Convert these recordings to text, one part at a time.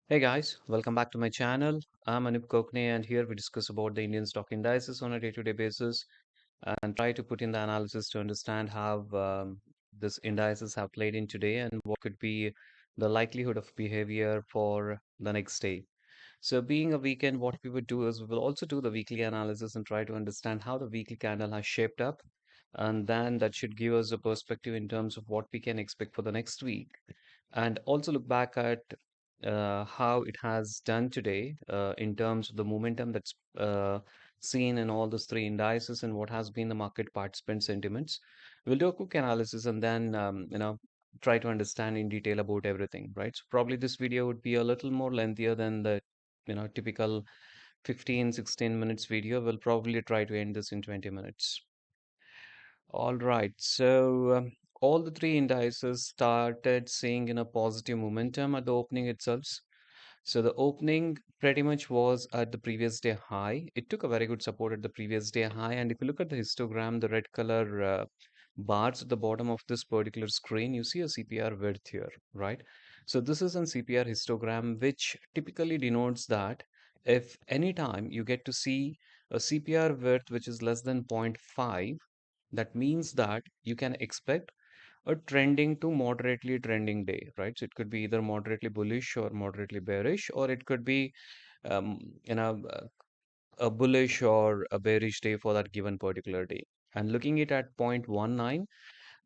Hey guys, welcome back to my channel. I'm Anup Kokne and here we discuss about the Indian stock indices on a day-to-day basis and try to put in the analysis to understand how this indices have played in today and what could be the likelihood of behavior for the next day. So being a weekend, what we would do is we will also do the weekly analysis and try to understand how the weekly candle has shaped up. And then that should give us a perspective in terms of what we can expect for the next week and also look back at how it has done today in terms of the momentum that's seen in all those three indices and what has been the market participant sentiments. We'll do a quick analysis and then try to understand in detail about everything, right? So probably this video would be a little more lengthier than the typical 15-16 minutes video. We'll probably try to end this in 20 minutes. All right. So all the three indices started seeing in a positive momentum at the opening itself. So the opening pretty much was at the previous day high. It took a very good support at the previous day high. And if you look at the histogram, the red color bars at the bottom of this particular screen, you see a CPR width here, right? So this is an CPR histogram, which typically denotes that if any time you get to see a CPR width which is less than zero point 0.5, that means that you can expect a trending to moderately trending day, right? So it could be either moderately bullish or moderately bearish, or it could be, um, you know, uh, a bullish or a bearish day for that given particular day. And looking it at 0.19,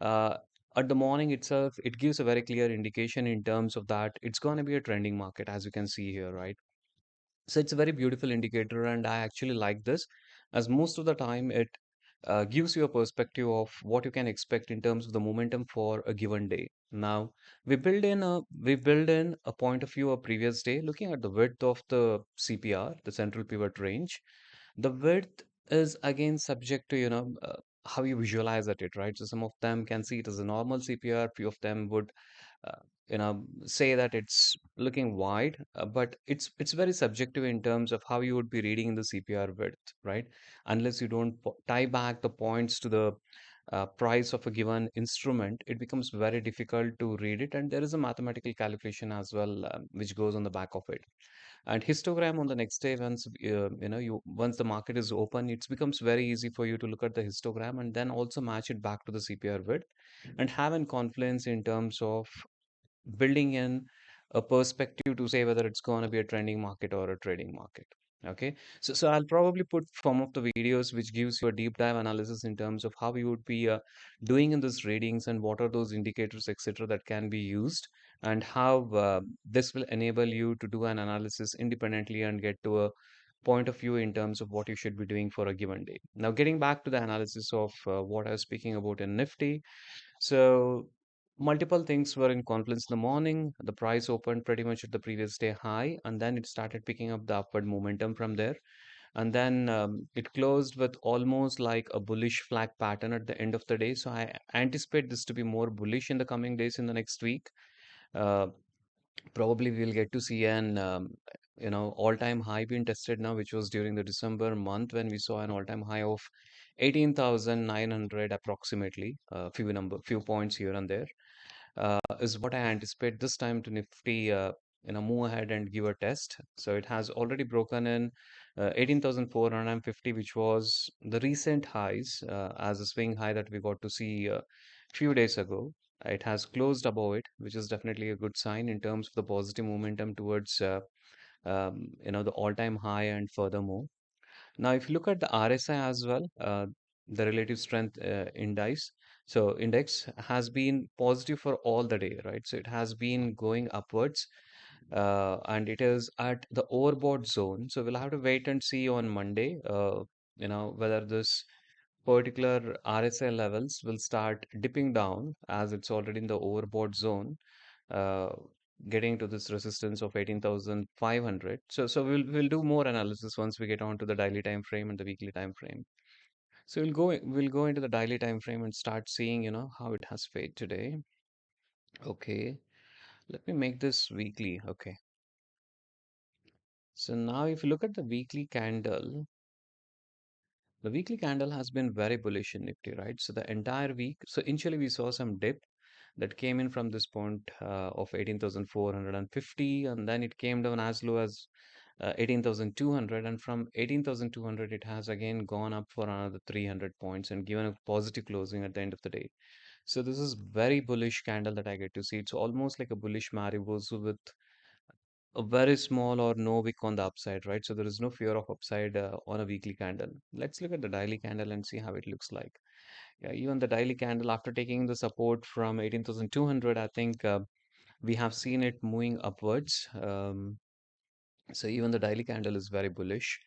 uh, at the morning itself, it gives a very clear indication in terms of that it's going to be a trending market, as you can see here, right? So it's a very beautiful indicator, and I actually like this as most of the time it gives you a perspective of what you can expect in terms of the momentum for a given day. Now we build in a point of view of previous day, looking at the width of the CPR, the central pivot range. The width is again subject to how you visualize at it, right? So some of them can see it as a normal CPR, few of them would say that it's looking wide, but it's very subjective in terms of how you would be reading the CPR width, right? Unless you don't tie back the points to the price of a given instrument, it becomes very difficult to read it, and there is a mathematical calculation as well, which goes on the back of it. And histogram on the next day, once you once the market is open, it becomes very easy for you to look at the histogram and then also match it back to the CPR width and have an confluence in terms of building in a perspective to say whether it's going to be a trending market or a trading market. Okay, so I'll probably put some of the videos which gives you a deep dive analysis in terms of how you would be doing in these readings and what are those indicators, etc., that can be used, and how this will enable you to do an analysis independently and get to a point of view in terms of what you should be doing for a given day. Now, getting back to the analysis of what I was speaking about in Nifty, so multiple things were in confluence in the morning. The price opened pretty much at the previous day high, and then it started picking up the upward momentum from there. And then it closed with almost like a bullish flag pattern at the end of the day. So I anticipate this to be more bullish in the coming days in the next week. Uh, Probably we'll get to see an all-time high being tested now, which was during the December month when we saw an all-time high of 18,900 approximately, few points here and there, is what I anticipate this time to Nifty, move ahead and give a test. So it has already broken in 18,450, which was the recent highs as a swing high that we got to see a few days ago. It has closed above it, which is definitely a good sign in terms of the positive momentum towards the all-time high and furthermore. Now, if you look at the RSI as well, the relative strength index has been positive for all the day, right? So it has been going upwards, and it is at the overbought zone. So we'll have to wait and see on Monday, whether this particular RSI levels will start dipping down as it's already in the overbought zone, uh, getting to this resistance of 18,500. So we'll do more analysis once we get on to the daily time frame and the weekly time frame. So we'll go into the daily time frame and start seeing, how it has fared today. Okay, let me make this weekly. Okay. So now if you look at the weekly candle has been very bullish in Nifty, right? So the entire week, so initially we saw some dip, that came in from this point of 18,450, and then it came down as low as 18,200, and from 18,200 it has again gone up for another 300 points and given a positive closing at the end of the day. So this is very bullish candle that I get to see. It's almost like a bullish Maribosu with a very small or no wick on the upside, right? So there is no fear of upside on a weekly candle. Let's look at the daily candle and see how it looks like. Yeah, even the daily candle after taking the support from 18,200, I think we have seen it moving upwards. So even the daily candle is very bullish.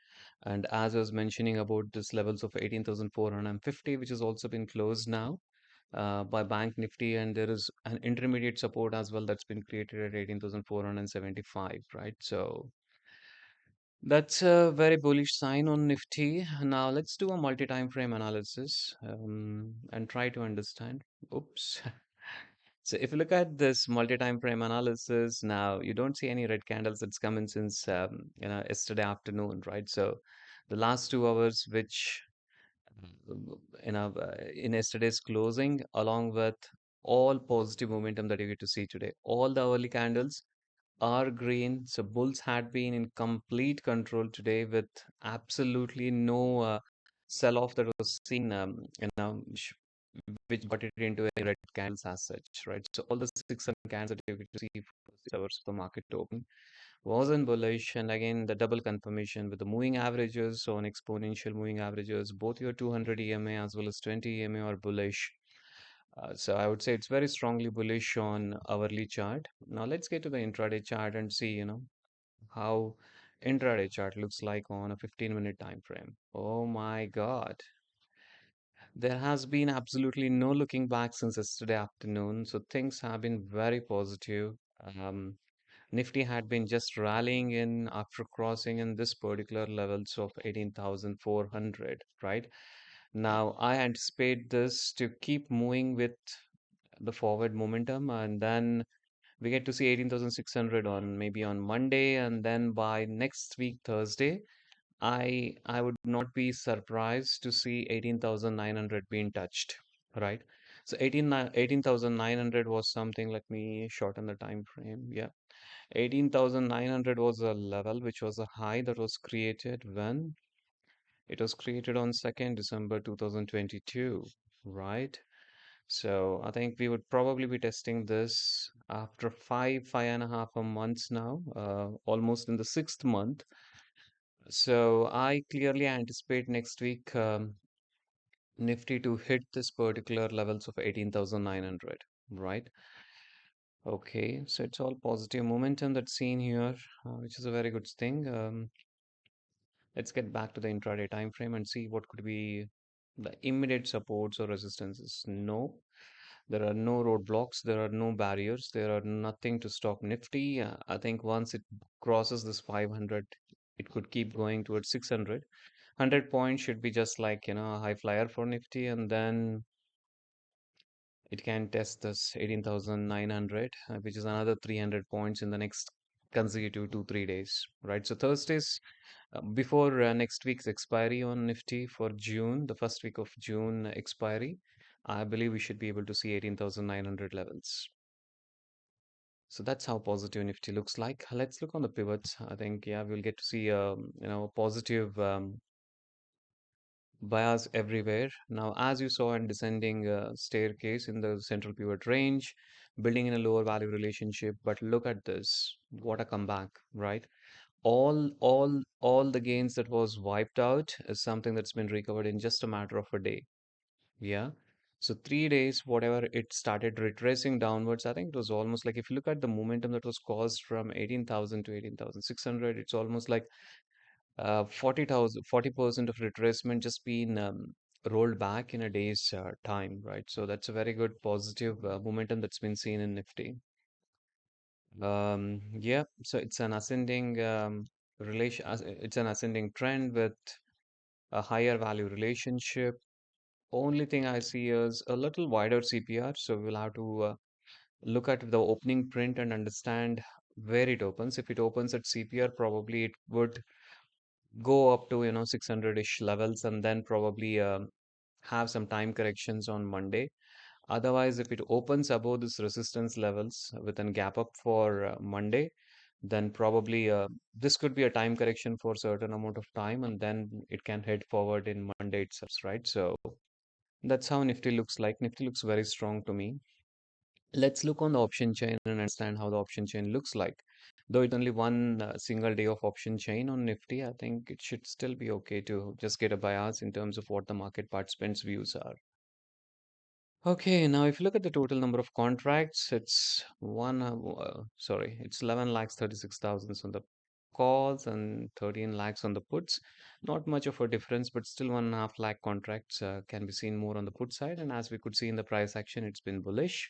And as I was mentioning about this levels of 18,450, which has also been closed now by Bank Nifty, and there is an intermediate support as well that's been created at 18,475, right? So that's a very bullish sign on Nifty. Now let's do a multi-time frame analysis and try to understand. Oops. So if you look at this multi-time frame analysis, now you don't see any red candles that's come in since yesterday afternoon, right? So the last 2 hours, which in yesterday's closing, along with all positive momentum that you get to see today, all the early candles are green. So bulls had been in complete control today with absolutely no sell-off that was seen, which got it into a red candles as such, right? So all the 600 candles that you get to see for 6 hours of the market open was in bullish, and again the double confirmation with the moving averages on exponential moving averages, both your 200 EMA as well as 20 EMA are bullish. So I would say it's very strongly bullish on hourly chart. Now let's get to the intraday chart and see, how intraday chart looks like on a 15-minute time frame. Oh my God. There has been absolutely no looking back since yesterday afternoon, so things have been very positive. Um, Nifty had been just rallying in after crossing in this particular levels of 18,400, right? Now, I anticipate this to keep moving with the forward momentum, and then we get to see 18,600 on maybe on Monday, and then by next week, Thursday, I would not be surprised to see 18,900 being touched, right? So 18,900 was something, let me shorten the time frame. Yeah. 18,900 was a level which was a high that was created when it was created on 2nd December 2022, right? So I think we would probably be testing this after five and a half a months now, almost in the sixth month. So I clearly anticipate next week Nifty to hit this particular levels of 18,900, right? Okay, so it's all positive momentum that's seen here, which is a very good thing. Let's get back to the intraday time frame and see what could be the immediate supports or resistances. No, there are no roadblocks, there are no barriers, there are nothing to stop Nifty. I think once it crosses this 500, it could keep going towards 600. 100 points should be just like, a high flyer for Nifty, and then it can test this 18,900, which is another 300 points in the next consecutive 2 3 days, right? So Thursdays before next week's expiry on Nifty for June, the first week of June expiry, I believe we should be able to see 18,900 levels. So that's how positive Nifty looks like. Let's look on the pivots. I think, yeah, we'll get to see, positive bias everywhere. Now, as you saw in descending staircase in the central pivot range, building in a lower value relationship, but look at this. What a comeback, right? All the gains that was wiped out is something that's been recovered in just a matter of a day. Yeah. So 3 days, whatever it started retracing downwards, I think it was almost like if you look at the momentum that was caused from 18,000 to 18,600, it's almost like 40% of retracement just been rolled back in a day's time, right? So that's a very good positive momentum that's been seen in Nifty. Yeah, so it's an ascending it's an ascending trend with a higher value relationship. Only thing I see is a little wider CPR, so we'll have to look at the opening print and understand where it opens. If it opens at CPR, probably it would go up to 600-ish levels and then probably have some time corrections on Monday. Otherwise, if it opens above this resistance levels with a gap up for Monday, then probably this could be a time correction for certain amount of time, and then it can head forward in Monday itself, right? So that's how Nifty looks like. Nifty looks very strong to me. Let's look on the option chain and understand how the option chain looks like. Though it's only one single day of option chain on Nifty, I think it should still be okay to just get a bias in terms of what the market participants' views are. Okay, now if you look at the total number of contracts, it's it's 11 lakhs 36,000 on the calls and 13 lakhs on the puts. Not much of a difference, but still 1.5 lakh contracts can be seen more on the put side. And as we could see in the price action, it's been bullish.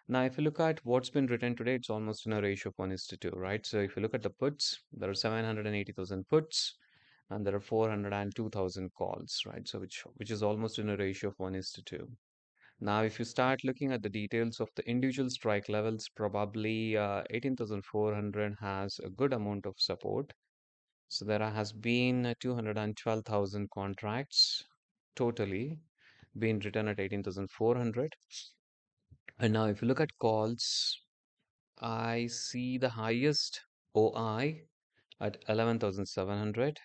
Now, if you look at what's been written today, it's almost in a ratio of 1:2, right? So if you look at the puts, there are 780,000 puts and there are 402,000 calls, right? So which is almost in a ratio of 1:2. Now, if you start looking at the details of the individual strike levels, probably 18,400 has a good amount of support. So there has been 212,000 contracts totally being written at 18,400. And now, if you look at calls, I see the highest OI at 11,700,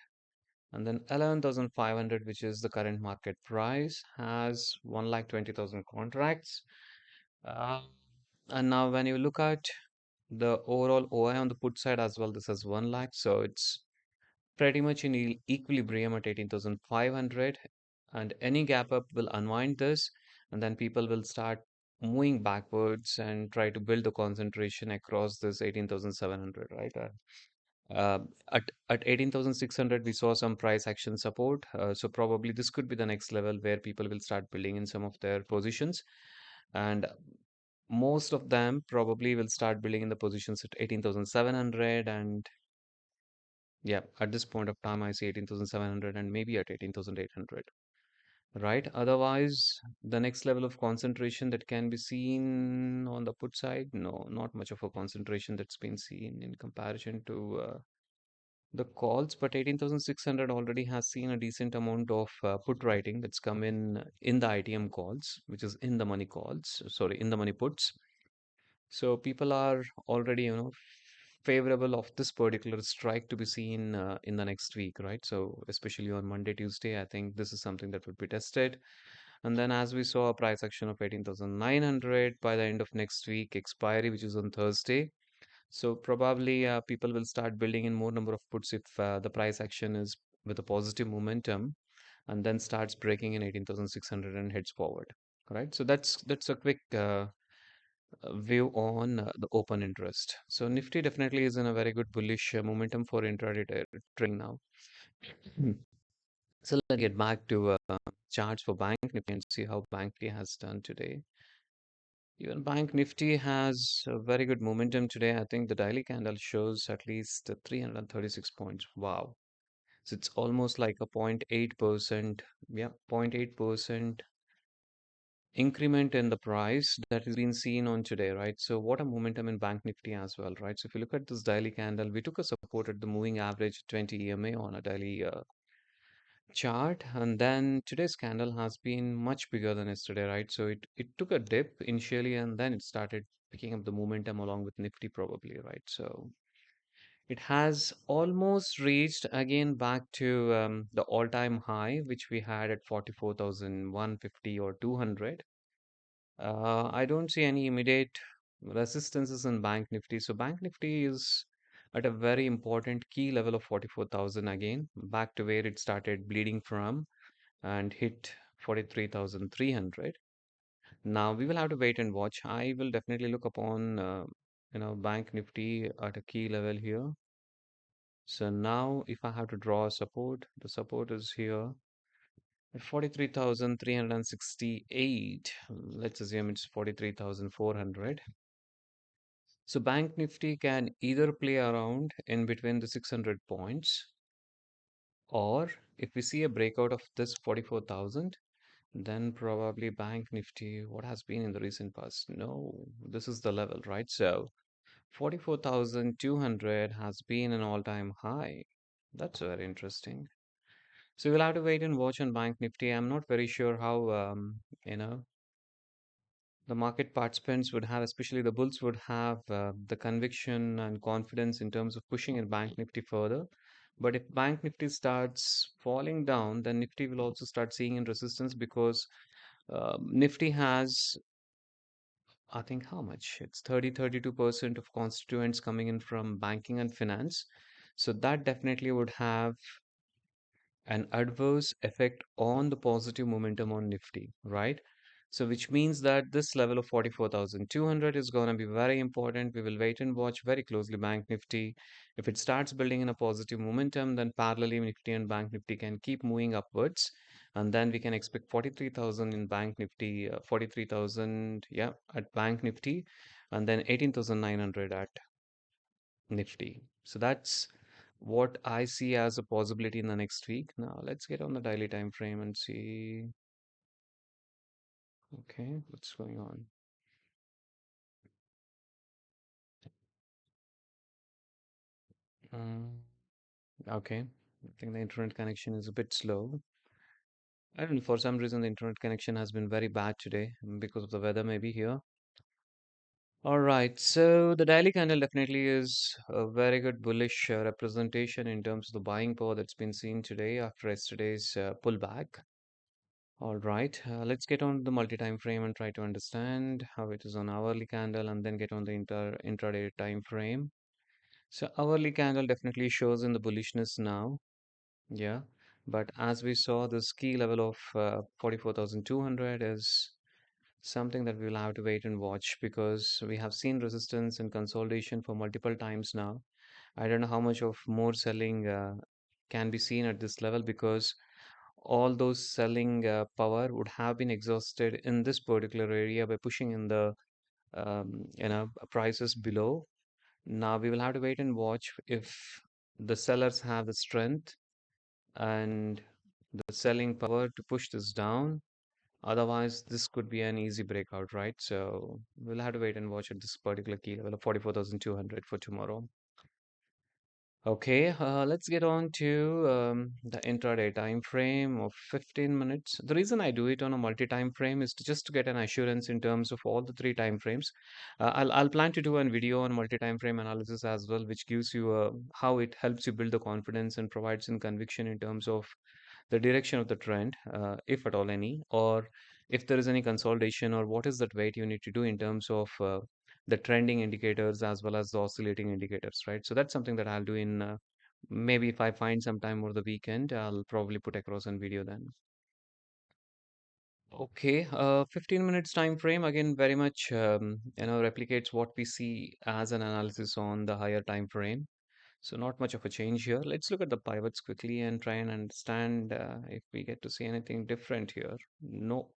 and then 11,500, which is the current market price, has 1,20,000 contracts. Uh, and now when you look at the overall OI on the put side as well, this is 1 lakh. So it's pretty much in equilibrium at 18,500. And any gap up will unwind this. And then people will start moving backwards and try to build the concentration across this 18,700, right? Uh, at 18,600, we saw some price action support. So probably this could be the next level where people will start building in some of their positions. And most of them probably will start building in the positions at 18,700. And yeah, at this point of time, I see 18,700 and maybe at 18,800, right? Otherwise, the next level of concentration that can be seen on the put side, no, not much of a concentration that's been seen in comparison to the calls, but 18,600 already has seen a decent amount of put writing that's come in the ITM calls, which is in the money calls, sorry, in the money puts. So people are already, favorable of this particular strike to be seen in the next week, right? So especially on Monday, Tuesday, I think this is something that would be tested. And then as we saw a price action of 18,900 by the end of next week, expiry, which is on Thursday. So probably people will start building in more number of puts if the price action is with a positive momentum and then starts breaking in 18,600 and heads forward. Right. So that's a quick view on the open interest. So Nifty definitely is in a very good bullish momentum for intraday trading now. Hmm. So let's get back to charts for Bank Nifty and see how Bank Nifty has done today. Even Bank Nifty has a very good momentum today. I think the daily candle shows at least 336 points. Wow. So it's almost like a 0.8%, yeah, 0.8% increment in the price that has been seen on today, right? So what a momentum in Bank Nifty as well, right? So if you look at this daily candle, we took a support at the moving average 20 EMA on a daily chart, and then today's candle has been much bigger than yesterday, right? So it took a dip initially and then it started picking up the momentum along with Nifty probably, right? So it has almost reached again back to the all-time high which we had at 44,150 or 200. I don't see any immediate resistances in Bank Nifty. So Bank Nifty is at a very important key level of 44,000 again, back to where it started bleeding from and hit 43,300. Now we will have to wait and watch. I will definitely look upon Bank Nifty at a key level here. So now if I have to draw a support, the support is here at 43,368. Let's assume it's 43,400. So Bank Nifty can either play around in between the 600 points, or if we see a breakout of this 44,000, then probably Bank Nifty, what has been in the recent past? No, this is the level, right? So 44,200 has been an all-time high. That's very interesting. So we'll have to wait and watch on Bank Nifty. I'm not very sure how, you know, the market participants would have, especially the bulls, would have the conviction and confidence in terms of pushing in Bank Nifty further. But if Bank Nifty starts falling down, then Nifty will also start seeing in resistance because Nifty has, I think, how much? It's 32% of constituents coming in from banking and finance. So that definitely would have an adverse effect on the positive momentum on Nifty, right? So, which means that this level of 44,200 is going to be very important. We will wait and watch very closely Bank Nifty. If it starts building in a positive momentum, then parallelly Nifty and Bank Nifty can keep moving upwards. And then we can expect 43,000 in Bank Nifty, 43,000, yeah, at Bank Nifty, and then 18,900 at Nifty. So that's what I see as a possibility in the next week. Now let's get on the daily time frame and see. Okay, what's going on? Um, okay, I think the internet connection is a bit slow. I don't know, for some reason the internet connection has been very bad today because of the weather maybe here. All right, so the daily candle definitely is a very good bullish representation in terms of the buying power that's been seen today after yesterday's pullback. All right, let's get on the multi-time frame and try to understand how it is on hourly candle and then get on the intraday time frame. So hourly candle definitely shows in the bullishness now. Yeah, but as we saw, this key level of 44,200 is something that we will have to wait and watch because we have seen resistance and consolidation for multiple times now. I don't know how much of more selling can be seen at this level because all those selling power would have been exhausted in this particular area by pushing in the prices below. Now we will have to wait and watch if the sellers have the strength and the selling power to push this down. Otherwise, this could be an easy breakout, right? So we'll have to wait and watch at this particular key level of 44,200 for tomorrow. Okay, let's get on to the intraday time frame of 15 minutes. The reason I do it on a multi-time frame is just to get an assurance in terms of all the three time frames. I'll plan to do a video on multi-time frame analysis as well, which gives you how it helps you build the confidence and provides in conviction in terms of the direction of the trend, if at all any, or if there is any consolidation, or what is that weight you need to do in terms of the trending indicators as well as the oscillating indicators, right? So that's something that I'll do in maybe if I find some time over the weekend, I'll probably put across on video then. Okay, 15 minutes time frame again very much replicates what we see as an analysis on the higher time frame. So not much of a change here. Let's look at the pivots quickly and try and understand if we get to see anything different here. No,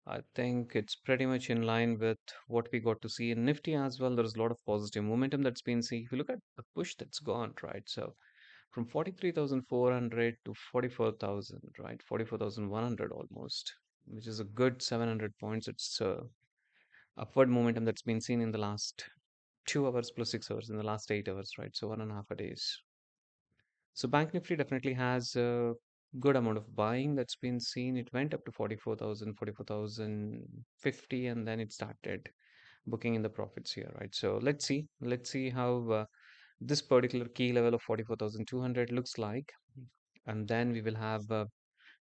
I think it's pretty much in line with what we got to see in Nifty as well. There's a lot of positive momentum that's been seen. If you look at the push that's gone, right? So from 43,400 to 44,000, right? 44,100 almost, which is a good 700 points. It's upward momentum that's been seen in the last 2 hours plus 6 hours, in the last 8 hours, right? So 1.5 a days. So Bank Nifty definitely has a good amount of buying that's been seen. It went up to 44,000, 44,050, and then it started booking in the profits here, right? So let's see how this particular key level of 44,200 looks like, and then we will have a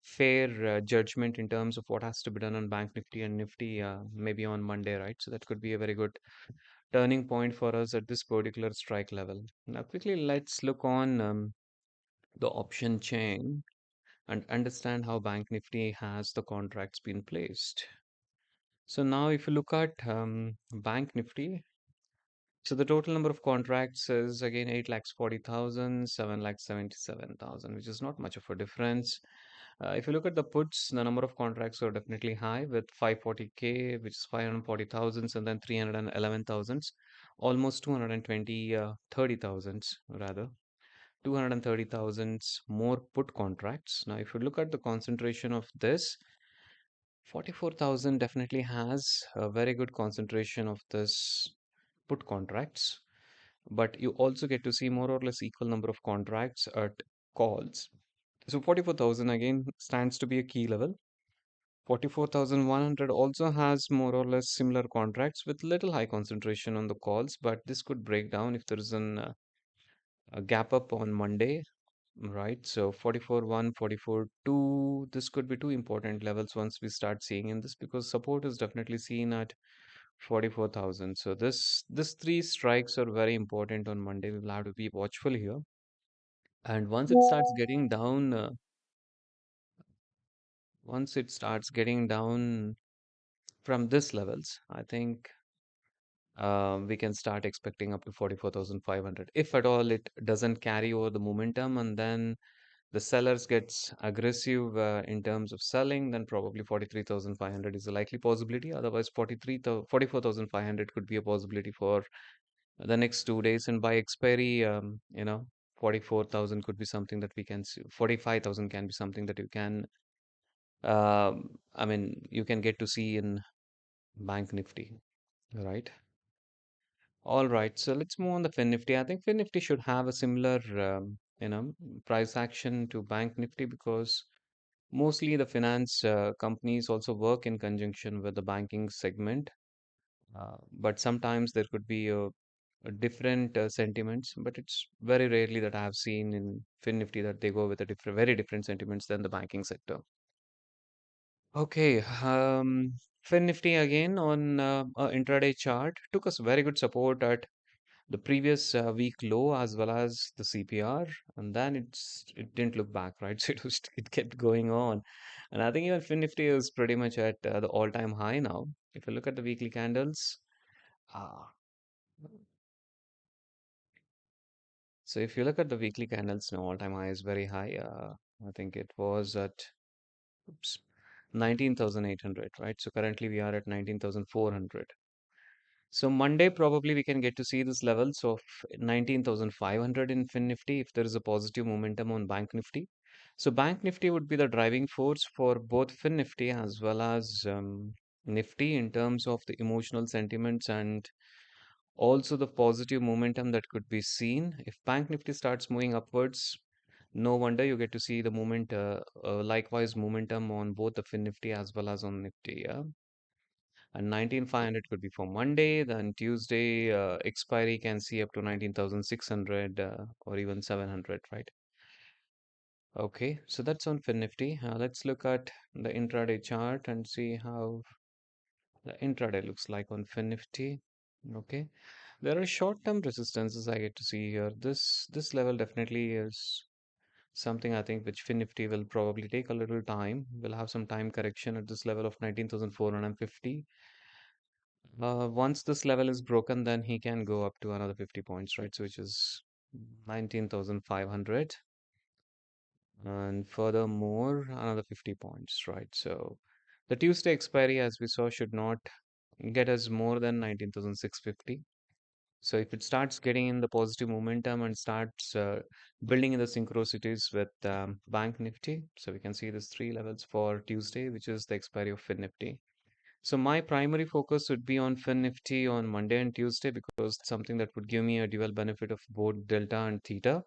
fair judgment in terms of what has to be done on Bank Nifty and Nifty maybe on Monday, right? So that could be a very good turning point for us at this particular strike level. Now, quickly, let's look on the option chain and understand how Bank Nifty has the contracts been placed. So now if you look at Bank Nifty, so the total number of contracts is again 8 lakhs 40,000, 7 lakhs 77,000, which is not much of a difference. If you look at the puts, the number of contracts are definitely high with 540K, which is 540,000, and then 311,000, almost 220, 30,000 rather. 230,000 more put contracts. Now, if you look at the concentration of this, 44,000 definitely has a very good concentration of this put contracts, but you also get to see more or less equal number of contracts at calls. So 44,000 again stands to be a key level 44,100 also has more or less similar contracts with little high concentration on the calls, but this could break down if there is a gap up on Monday, right? So 44.1, 44.2, this could be two important levels once we start seeing in this because support is definitely seen at 44,000. So this three strikes are very important on Monday. We will have to be watchful here. And once it starts getting down from this levels, I think we can start expecting up to 44,500. If at all it doesn't carry over the momentum and then the sellers gets aggressive in terms of selling, then probably 43,500 is a likely possibility. Otherwise, 44,500 could be a possibility for the next 2 days. And by expiry, 44,000 could be something that we can see. 45,000 can be something that you can, you can get to see in Bank Nifty, right? All right, so let's move on the FINNIFTY. I think FINNIFTY should have a similar, price action to Bank Nifty because mostly the finance companies also work in conjunction with the banking segment. But sometimes there could be a different sentiments, but it's very rarely that I have seen in FINNIFTY that they go with a very different sentiments than the banking sector. Okay, FINNIFTY again on intraday chart took us very good support at the previous week low as well as the CPR, and then it didn't look back, right? So it kept going on, and I think even FINNIFTY is pretty much at the all-time high now. If you look at the weekly candles, uh, so if you look at the weekly candles, now all-time high is very high. I think it was at oops, 19,800, right? So currently we are at 19,400. So Monday probably we can get to see this levels of 19,500 in FinNifty if there is a positive momentum on Bank Nifty. So Bank Nifty would be the driving force for both FinNifty as well as Nifty in terms of the emotional sentiments and also the positive momentum that could be seen. If Bank Nifty starts moving upwards, no wonder you get to see the likewise momentum on both the FinNifty as well as on Nifty. Yeah, and 19,500 could be for Monday. Then Tuesday expiry can see up to 19,600 or even 700, right? Okay, so that's on FinNifty. Let's look at the intraday chart and see how the intraday looks like on FinNifty. Okay, there are short-term resistances I get to see here. This level definitely is something I think which FinNifty will probably take a little time. We'll have some time correction at this level of 19,450. Once this level is broken, then he can go up to another 50 points, right? So which is 19,500. And furthermore, another 50 points, right? So the Tuesday expiry, as we saw, should not get us more than 19,650. So if it starts getting in the positive momentum and starts building in the synchronicities with Bank Nifty, so we can see these three levels for Tuesday, which is the expiry of FinNifty. So my primary focus would be on FinNifty on Monday and Tuesday because it's something that would give me a dual benefit of both delta and theta.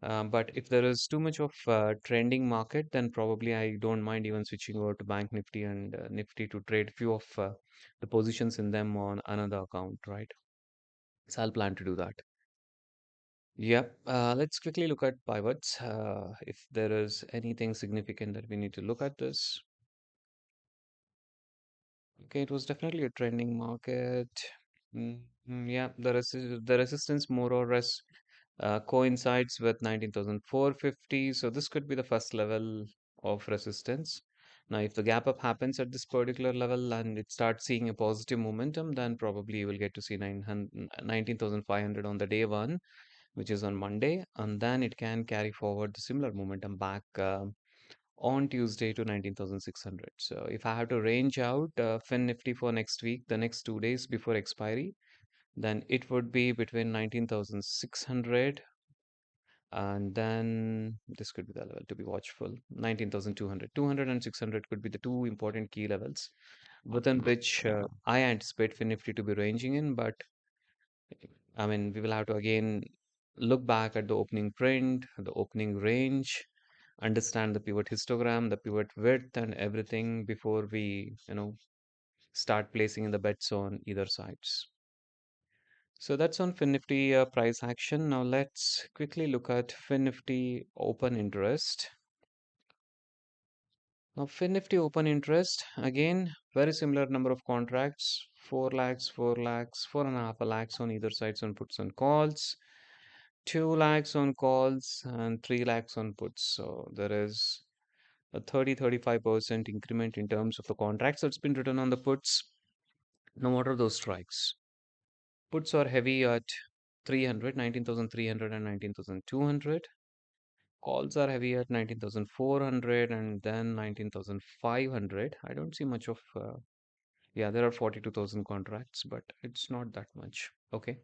But if there is too much of trending market, then probably I don't mind even switching over to Bank Nifty and Nifty to trade few of the positions in them on another account, right? So I'll plan to do that. Yep. Let's quickly look at pivots. If there is anything significant that we need to look at this. Okay, it was definitely a trending market. Yeah, the resistance more or less coincides with 19,450. So this could be the first level of resistance. Now, if the gap up happens at this particular level and it starts seeing a positive momentum, then probably you will get to see 19,500 on the day one, which is on Monday, and then it can carry forward the similar momentum back on Tuesday to 19,600. So if I have to range out FinNifty for next week, the next 2 days before expiry, then it would be between 19,600 and then this could be the level to be watchful 19,200. 200 and 600 could be the two important key levels within which I anticipate FinNifty to be ranging in. But we will have to again look back at the opening print, the opening range, understand the pivot histogram, the pivot width, and everything before we, start placing in the bets on either sides. So that's on FinNifty price action. Now let's quickly look at FinNifty open interest. Now FinNifty open interest, again, very similar number of contracts, 4 lakhs, 4 lakhs, 4.5 lakhs on either sides on puts and calls, 2 lakhs on calls, and 3 lakhs on puts. So there is a 35% increment in terms of the contracts that's been written on the puts. No matter those strikes. Puts are heavy at 300, 19,300 and 19,200. Calls are heavy at 19,400 and then 19,500. I don't see much of, yeah, there are 42,000 contracts, but it's not that much. Okay.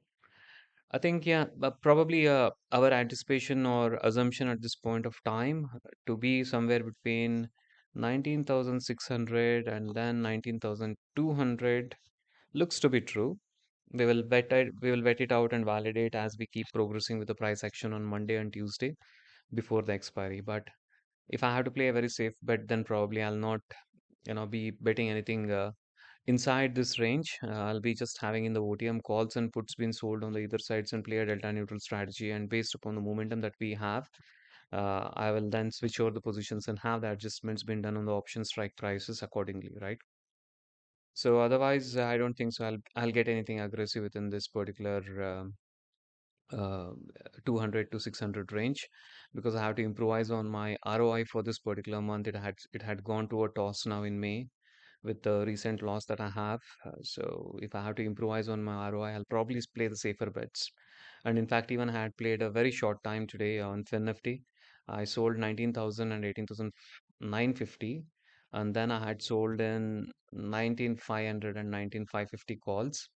I think, yeah, but probably our anticipation or assumption at this point of time to be somewhere between 19,600 and then 19,200 looks to be true. We will vet it out and validate as we keep progressing with the price action on Monday and Tuesday before the expiry. But if I have to play a very safe bet, then probably I'll not, be betting anything inside this range. I'll be just having in the OTM calls and puts being sold on the either sides and play a delta neutral strategy. And based upon the momentum that we have, I will then switch over the positions and have the adjustments been done on the option strike prices accordingly, right? So otherwise, I don't think so. I'll get anything aggressive within this particular uh, 200 to 600 range because I have to improvise on my ROI for this particular month. It had gone to a toss now in May with the recent loss that I have. So if I have to improvise on my ROI, I'll probably play the safer bets. And in fact, even I had played a very short time today on FinNifty. I sold 19,000 and 18,950, and then I had sold in 19,500 and 19,550 calls.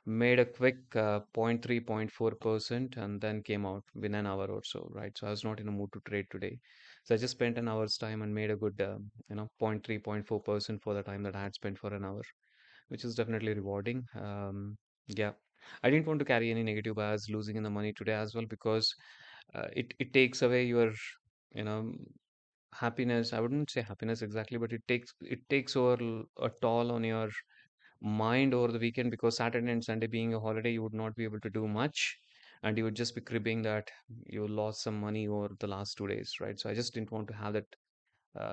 Made a quick 0.3, 0.4%, and then came out within an hour or so, right? So I was not in a mood to trade today. So I just spent an hour's time and made a good, 0.3, 0.4% for the time that I had spent for an hour, which is definitely rewarding. Yeah, I didn't want to carry any negative bias losing in the money today as well because it takes away your, you know, happiness. I wouldn't say happiness exactly, but it takes over a toll on your mind over the weekend because Saturday and Sunday being a holiday, you would not be able to do much. And you would just be cribbing that you lost some money over the last 2 days, right? So I just didn't want to have that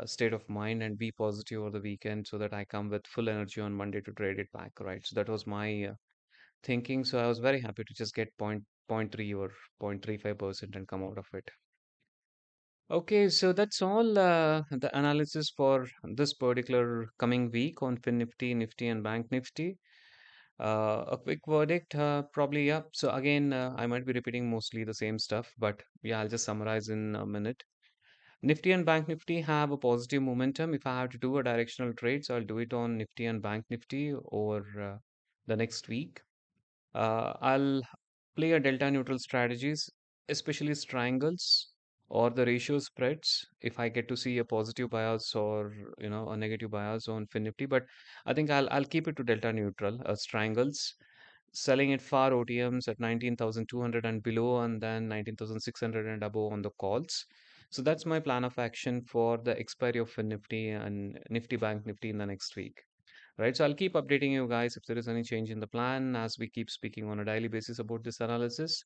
state of mind and be positive over the weekend so that I come with full energy on Monday to trade it back, right? So that was my thinking. So I was very happy to just get point three or 0.35% and come out of it. Okay, so that's all the analysis for this particular coming week on FinNifty, Nifty, and Bank Nifty. A quick verdict, probably, yeah. So again, I might be repeating mostly the same stuff, but yeah, I'll just summarize in a minute. Nifty and Bank Nifty have a positive momentum. If I have to do a directional trade, so I'll do it on Nifty and Bank Nifty over the next week. I'll play a delta neutral strategies, especially triangles or the ratio spreads. If I get to see a positive bias or a negative bias on FinNifty, but I think I'll keep it to delta neutral. Triangles selling at far OTMs at 19,200 and below, and then 19,600 and above on the calls. So that's my plan of action for the expiry of Nifty and Nifty Bank Nifty in the next week. Right. So I'll keep updating you guys if there is any change in the plan as we keep speaking on a daily basis about this analysis.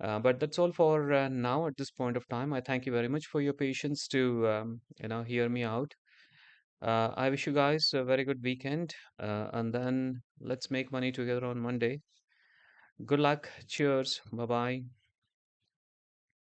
But that's all for now at this point of time. I thank you very much for your patience to hear me out. I wish you guys a very good weekend, and then let's make money together on Monday. Good luck. Cheers. Bye bye.